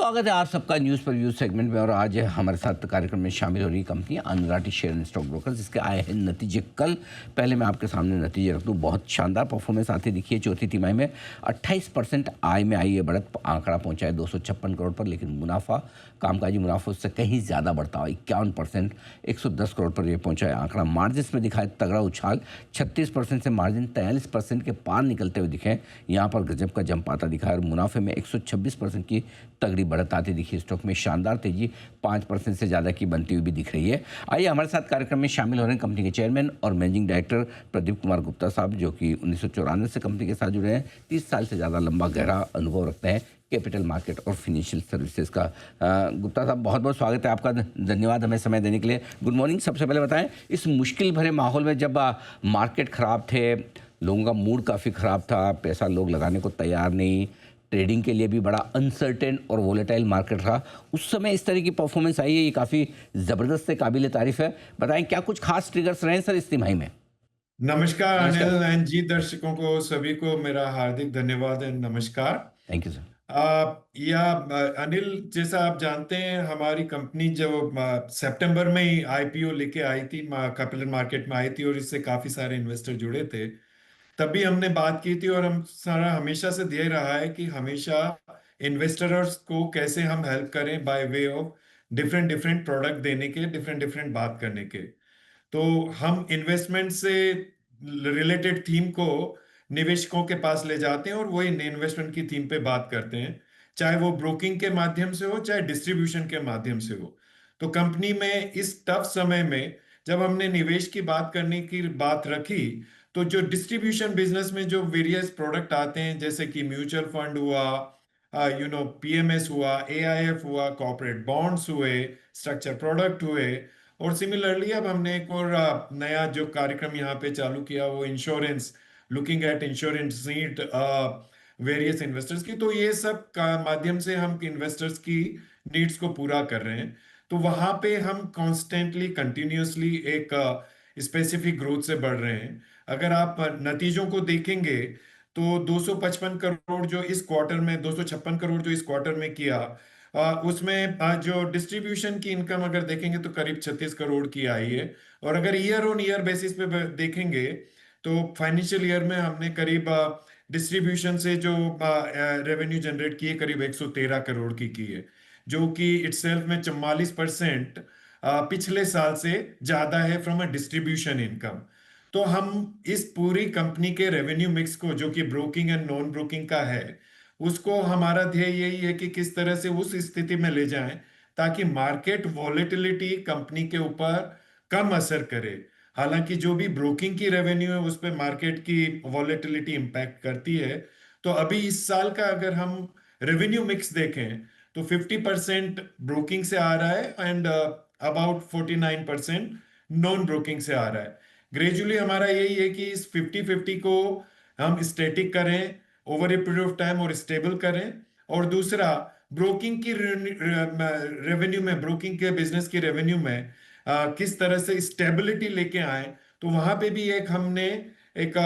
स्वागत है आप सबका न्यूज़ पर व्यूज सेगमेंट में। और आज हमारे साथ कार्यक्रम में शामिल हो रही कंपनी अनुराटी शेयर एंड स्टॉक ब्रोकर, जिसके आए हैं नतीजे कल। पहले मैं आपके सामने नतीजे रख दूं। बहुत शानदार परफॉर्मेंस आती दिखी है। चौथी तिमाही में 28% आय में आई है बढ़त, आंकड़ा पहुंचा है 256 करोड़ पर। लेकिन मुनाफा, कामकाजी मुनाफा उससे कहीं ज़्यादा बढ़ता हुआ 51%, 110 करोड़ पर यह पहुंचा है आंकड़ा। मार्जिन में दिखा है तगड़ा उछाल, 36% से मार्जिन 43% के पार निकलते हुए दिखे। यहाँ पर गजब का जंप आता दिखा है। और मुनाफे में 126% की तगड़ी बढ़त आती दिखी। स्टॉक में शानदार तेजी 5% से ज़्यादा की बनती हुई भी दिख रही है। आइए हमारे साथ कार्यक्रम में शामिल हो रहे हैं कंपनी के चेयरमैन और मैनेजिंग डायरेक्टर प्रदीप कुमार गुप्ता साहब, जो कि 1994 से कंपनी के साथ जुड़े हैं। 30 साल से ज़्यादा लंबा गहरा अनुभव रखते हैं कैपिटल मार्केट और फिनेंशियल सर्विसेज का। गुप्ता साहब, बहुत बहुत स्वागत है आपका। धन्यवाद हमें समय देने के लिए। Good morning. सबसे पहले बताएं, इस मुश्किल भरे माहौल में जब मार्केट ख़राब थे, लोगों का मूड काफ़ी ख़राब था, पैसा लोग लगाने को तैयार नहीं, ट्रेडिंग के लिए भी बड़ा अनसर्टेन और वोलेटाइल मार्केट रहा, उस समय इस तरह की परफॉर्मेंस आई है, ये काफ़ी ज़बरदस्त है, काबिल तारीफ़ है। बताएं क्या कुछ खास ट्रिगर्स रहे हैं सर इस तिमाही में? नमस्कार नमस्कार। अनिल एंड जी, दर्शकों को सभी को मेरा हार्दिक धन्यवाद एंड नमस्कार। Thank you sir. अनिल, जैसा आप जानते हैं, हमारी कंपनी जो सितंबर में ही आईपीओ लेके आई थी, कैपिटल मार्केट में आई थी और इससे काफी सारे इन्वेस्टर जुड़े थे। तभी हमने बात की थी और हम सारा हमेशा से दे रहा है कि हमेशा इन्वेस्टर्स को कैसे हम हेल्प करें by way of different different product देने के, डिफरेंट डिफरेंट बात करने के। तो हम इन्वेस्टमेंट से रिलेटेड थीम को निवेशकों के पास ले जाते हैं और वही इन्वेस्टमेंट की थीम पे बात करते हैं, चाहे वो ब्रोकिंग के माध्यम से हो चाहे डिस्ट्रीब्यूशन के माध्यम से हो। तो कंपनी में इस टफ समय में जब हमने निवेश की बात करने की बात रखी, तो जो डिस्ट्रीब्यूशन बिजनेस में जो वेरियस प्रोडक्ट आते हैं, जैसे कि म्यूचुअल फंड हुआ, पीएमएस हुआ, एआईएफ हुआ, कॉर्पोरेट बॉन्ड्स हुए, स्ट्रक्चर प्रोडक्ट हुए, और सिमिलरली अब हमने एक और नया जो कार्यक्रम यहाँ पे चालू किया, वो insurance, looking at insurance need various investors की। तो ये सब का माध्यम से हम इन्वेस्टर्स की नीड्स को पूरा कर रहे हैं। तो वहां पे हम कॉन्स्टेंटली कंटिन्यूअसली एक स्पेसिफिक ग्रोथ से बढ़ रहे हैं। अगर आप नतीजों को देखेंगे तो 255 करोड़ जो इस क्वार्टर में, 256 करोड़ जो इस क्वार्टर में किया, उसमें जो डिस्ट्रीब्यूशन की इनकम अगर देखेंगे तो करीब 36 करोड़ की आई है। और अगर ईयर ऑन ईयर बेसिस पे देखेंगे तो फाइनेंशियल ईयर में हमने करीब डिस्ट्रीब्यूशन से जो रेवेन्यू जनरेट की है, करीब 113 करोड़ की है, जो कि इटसेल्फ में 44% पिछले साल से ज्यादा है फ्रॉम अ डिस्ट्रीब्यूशन इनकम। तो हम इस पूरी कंपनी के रेवेन्यू मिक्स को, जो कि ब्रोकिंग एंड नॉन ब्रोकिंग का है, उसको हमारा ध्येय यही है कि किस तरह से उस स्थिति में ले जाएं ताकि मार्केट वॉलेटिलिटी कंपनी के ऊपर कम असर करे। हालांकि जो भी ब्रोकिंग की रेवेन्यू है उस पर मार्केट की वॉलेटिलिटी इंपैक्ट करती है। तो अभी इस साल का अगर हम रेवेन्यू मिक्स देखें तो 50% ब्रोकिंग से आ रहा है एंड अबाउट 49% नॉन ब्रोकिंग से आ रहा है। ग्रेजुअली हमारा यही है कि इस 50-50 को हम स्टेटिक करें over a period of time और स्टेबल करें। और दूसरा, ब्रोकिंग की रेवेन्यू में, ब्रोकिंग के बिजनेस की रेवेन्यू में किस तरह से स्टेबिलिटी लेके आए, तो वहां पे भी एक हमने एक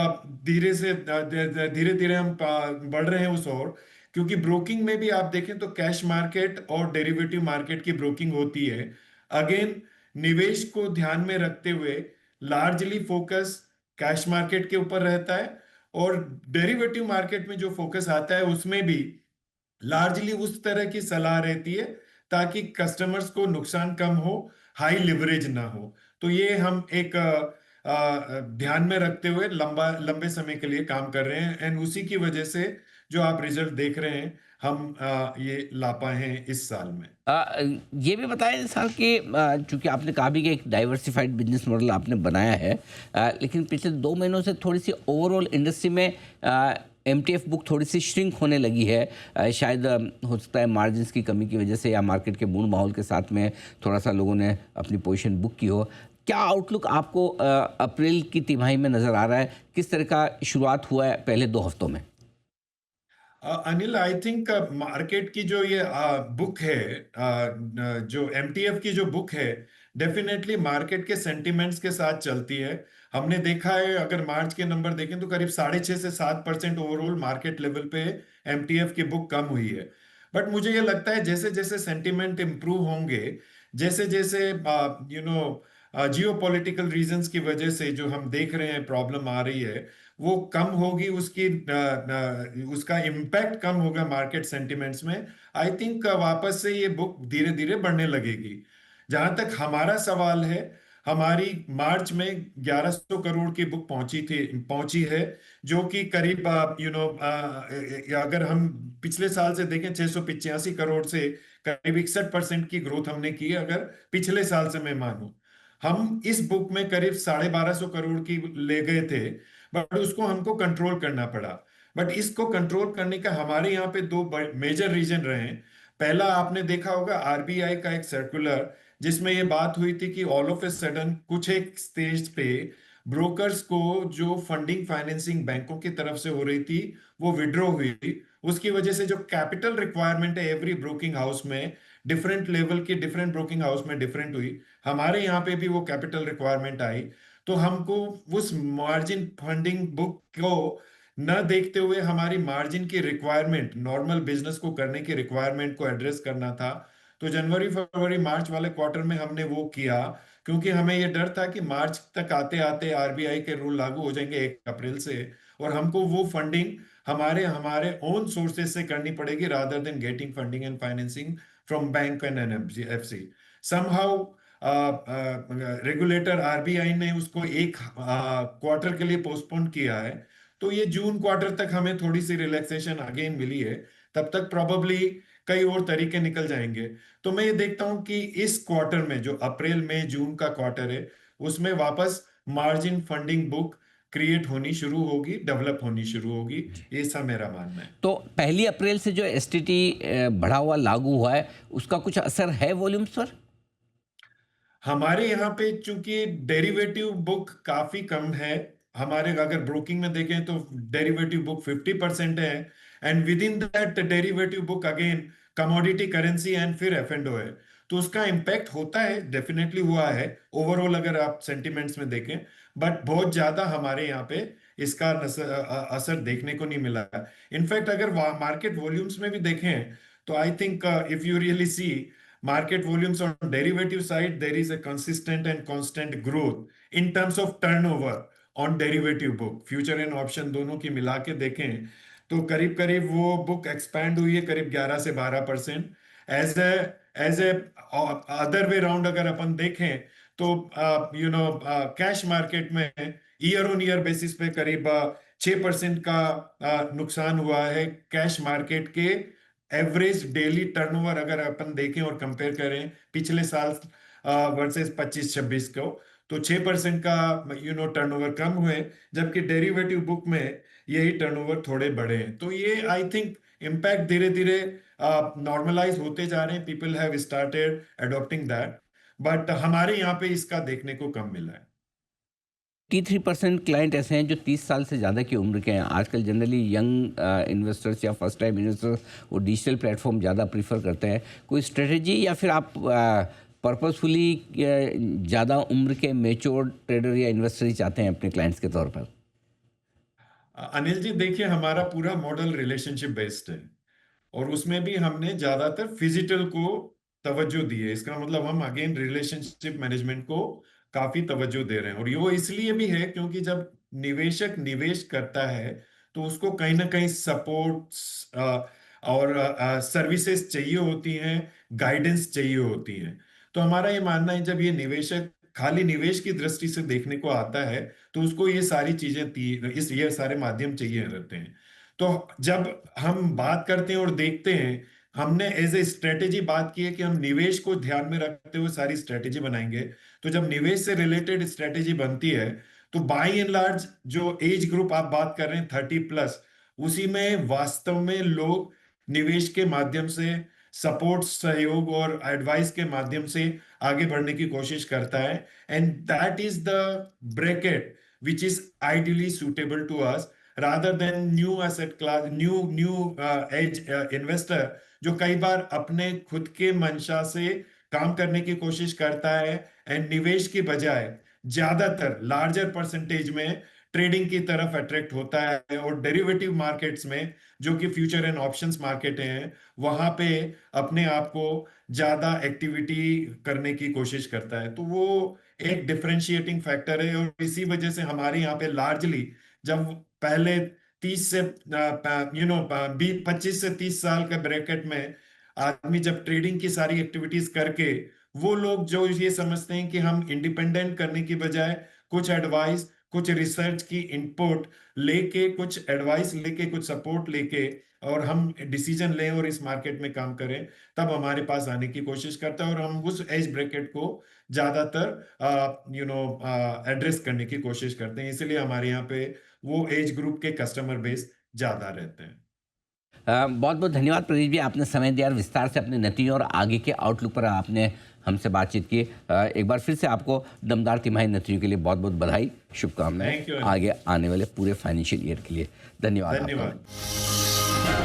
धीरे से धीरे धीरे हम बढ़ रहे हैं उस ओर। क्योंकि ब्रोकिंग में भी आप देखें तो कैश मार्केट और डेरिवेटिव मार्केट की ब्रोकिंग होती है। अगेन, निवेश को ध्यान में रखते हुए लार्जली फोकस कैश मार्केट के ऊपर रहता है, और डेरिवेटिव मार्केट में जो फोकस आता है उसमें भी लार्जली उस तरह की सलाह रहती है ताकि कस्टमर्स को नुकसान कम हो, हाई लिवरेज ना हो। तो ये हम एक ध्यान में रखते हुए लंबे समय के लिए काम कर रहे हैं, एंड उसी की वजह से जो आप रिजल्ट देख रहे हैं, हम ये ला पाए हैं इस साल में। ये भी बताएं सर कि चूंकि आपने कहा भी कि एक डाइवर्सिफाइड बिजनेस मॉडल आपने बनाया है, लेकिन पिछले 2 महीनों से थोड़ी सी ओवरऑल इंडस्ट्री में एमटीएफ बुक थोड़ी सी श्रिंक होने लगी है। शायद हो सकता है मार्जिन्स की कमी की वजह से या मार्केट के मूड माहौल के साथ में थोड़ा सा लोगों ने अपनी पोजीशन बुक की हो। क्या आउटलुक आपको अप्रैल की तिमाही में नज़र आ रहा है? किस तरह का शुरुआत हुआ है पहले 2 हफ्तों में? अनिल, आई थिंक मार्केट की जो ये बुक है, जो एमटीएफ की जो बुक है, डेफिनेटली मार्केट के सेंटिमेंट्स के साथ चलती है। हमने देखा है, अगर मार्च के नंबर देखें तो करीब 6.5 से 7% ओवरऑल मार्केट लेवल पे एमटीएफ की बुक कम हुई है। बट मुझे ये लगता है जैसे जैसे सेंटिमेंट इम्प्रूव होंगे, जैसे जैसे you know Jio political reasons की वजह से जो हम देख रहे हैं प्रॉब्लम आ रही है, वो कम होगी, उसकी उसका इम्पैक्ट कम होगा मार्केट सेंटिमेंट्स में। आई थिंक वापस से ये बुक धीरे धीरे बढ़ने लगेगी। जहां तक हमारा सवाल है, हमारी मार्च में 1100 करोड़ की बुक पहुंची है, जो कि करीब अगर हम पिछले साल से देखें 685 करोड़ से करीब 61% की ग्रोथ हमने की है, अगर पिछले साल से मैं मानूं। हम इस बुक में करीब 1250 करोड़ की ले गए थे, बट उसको हमको कंट्रोल करना पड़ा। बट इसको कंट्रोल करने का हमारे यहाँ पे दो मेजर रीजन रहे हैं। पहला, आपने देखा होगा आरबीआई का एक सर्कुलर, जिसमें ये बात हुई थी कि ऑल ऑफ ए सडन कुछ एक स्टेज पे ब्रोकर्स को जो फंडिंग फाइनेंसिंग बैंकों की तरफ से हो रही थी वो विड्रॉ हुई। उसकी वजह से जो कैपिटल रिक्वायरमेंट है एवरी ब्रोकिंग हाउस में, डिफरेंट लेवल की डिफरेंट ब्रोकिंग हाउस में डिफरेंट हुई। हमारे यहाँ पे भी वो कैपिटल रिक्वायरमेंट आई। तो हमको उस मार्जिन फंडिंग बुक को न देखते हुए हमारी मार्जिन की रिक्वायरमेंट, नॉर्मल बिजनेस को करने की रिक्वायरमेंट को एड्रेस करना था। तो जनवरी फरवरी मार्च वाले क्वार्टर में हमने वो किया, क्योंकि हमें ये डर था कि मार्च तक आते आते आरबीआई के रूल लागू हो जाएंगे 1 अप्रैल से, और हमको वो फंडिंग हमारे हमारे ओन सोर्सेज से करनी पड़ेगी, rather than getting funding and financing from bank and NFC. Somehow regulator RBI ने उसको एक क्वार्टर के लिए पोस्टपोन किया है। तो ये जून क्वार्टर तक हमें थोड़ी सी रिलैक्सेशन अगेन मिली है। तब तक प्रॉबली कई और तरीके निकल जाएंगे। तो मैं ये देखता हूं कि इस क्वार्टर में, जो अप्रैल मई जून का क्वार्टर है, उसमें वापस मार्जिन फंडिंग बुक क्रिएट होनी शुरू होगी, डेवलप होनी शुरू होगी। ऐसा मेरा मानना है। तो 1 अप्रैल से जो एसटीटी बढ़ा हुआ लागू हुआ है, उसका कुछ असर है वॉल्यूम्स पर? हमारे यहाँ पे चूंकि डेरिवेटिव बुक काफी कम है, हमारे अगर ब्रोकिंग में देखें तो डेरिवेटिव बुक 50% है, and with in that derivative book again commodity, currency and फिर एफ एंड ओ है। तो उसका इम्पैक्ट होता है, डेफिनेटली हुआ है ओवरऑल अगर आप सेंटिमेंट्स में देखें। बट बहुत ज्यादा हमारे यहाँ पे इसका असर देखने को नहीं मिला है। इनफैक्ट अगर मार्केट वॉल्यूम्स में भी देखें, तो I think if you really see market volumes on derivative side, there is a consistent and constant growth in terms of turnover on derivative book, future and option दोनों की मिला के देखें तो करीब करीब वो बुक एक्सपैंड हुई है करीब 11 से 12%। As a other way round अगर अपन देखें तो कैश मार्केट में ईयर ऑन ईयर बेसिस पे करीब 6% का नुकसान हुआ है। कैश मार्केट के एवरेज डेली टर्नओवर अगर अपन देखें और कंपेयर करें पिछले साल वर्सेस 25-26 को, तो 6% का टर्नओवर कम हुए, जबकि डेरिवेटिव बुक में यही टर्नओवर थोड़े बढ़े हैं। तो ये आई थिंक इम्पैक्ट धीरे धीरे नॉर्मलाइज होते जा रहे हैं, people have started adopting that. But हमारे यहाँ पे इसका देखने को कम मिला है। 83% क्लाइंट ऐसे हैं जो 30 साल से ज़्यादा की उम्र के हैं। आजकल जनरली यंग इन्वेस्टर्स या फर्स्ट टाइम इन्वेस्टर्स वो डिजिटल प्लेटफॉर्म ज़्यादा प्रीफर करते हैं। कोई स्ट्रेटजी या फिर आप पर्पसफुली ज़्यादा उम्र के मेच्योर ट्रेडर या इन्वेस्टर ही चाहते हैं अपने क्लाइंट्स के तौर पर? अनिल जी, देखिए हमारा पूरा मॉडल रिलेशनशिप बेस्ड है, और उसमें भी हमने ज्यादातर फिजिकल को तवज्जो दी है। इसका मतलब हम अगेन रिलेशनशिप मैनेजमेंट को काफी तवज्जो दे रहे हैं। और ये वो इसलिए भी है क्योंकि जब निवेशक निवेश करता है तो उसको कहीं ना कहीं सपोर्ट्स और सर्विसेज चाहिए होती हैं, गाइडेंस चाहिए होती हैं। तो हमारा ये मानना है जब ये निवेशक खाली निवेश की दृष्टि से देखने को आता है, तो उसको ये सारी चीजें ये सारे माध्यम चाहिए रहते हैं। तो जब हम बात करते हैं और देखते हैं, हमने एज ए स्ट्रेटेजी बात की है कि हम निवेश को ध्यान में रखते हुए सारी स्ट्रेटेजी बनाएंगे। तो जब निवेश से रिलेटेड स्ट्रेटेजी बनती है, तो बाई एंड लार्ज जो एज ग्रुप आप बात कर रहे हैं 30+, उसी में वास्तव में लोग निवेश के माध्यम से सपोर्ट, सहयोग और एडवाइस के माध्यम से आगे बढ़ने की कोशिश करता है। And that is the bracket which is ideally suitable to us, rather than new asset class, new edge investor, जो कई बार अपने खुद के मंशा से काम करने की कोशिश करता है, एंड निवेश की बजाय ज्यादातर लार्जर परसेंटेज में ट्रेडिंग की तरफ अट्रैक्ट होता है, और डेरिवेटिव मार्केट्स में जो कि फ्यूचर एंड ऑप्शंस मार्केट हैं, वहां पे अपने आप को ज्यादा एक्टिविटी करने की कोशिश करता है। तो वो एक डिफरेंशिएटिंग फैक्टर है, और इसी वजह से हमारे यहाँ पे लार्जली जब पहले 30 से 25 से 30 साल के ब्रैकेट में आदमी जब ट्रेडिंग की सारी एक्टिविटीज करके, वो लोग जो ये समझते हैं कि हम इंडिपेंडेंट करने की बजाय कुछ एडवाइस, कुछ रिसर्च की इनपुट लेके, कुछ एडवाइस लेके, कुछ सपोर्ट लेके, और हम डिसीजन लें और इस मार्केट में काम करें, तब हमारे पास आने की कोशिश करता है, और हम उस एज ब्रैकेट को ज्यादातर एड्रेस करने की कोशिश करते हैं। इसलिए हमारे यहाँ पे वो एज ग्रुप के कस्टमर बेस ज्यादा रहते हैं। बहुत बहुत धन्यवाद प्रदीप जी, आपने समय दिया और विस्तार से अपने नतीजों और आगे के आउटलुक पर आपने हमसे बातचीत की। एक बार फिर से आपको दमदार तिमाही नतीजों के लिए बहुत बहुत बधाई, शुभकामनाएं थैंक यू। आगे आने वाले पूरे फाइनेंशियल ईयर के लिए। धन्यवाद आपका। धन्यवाद।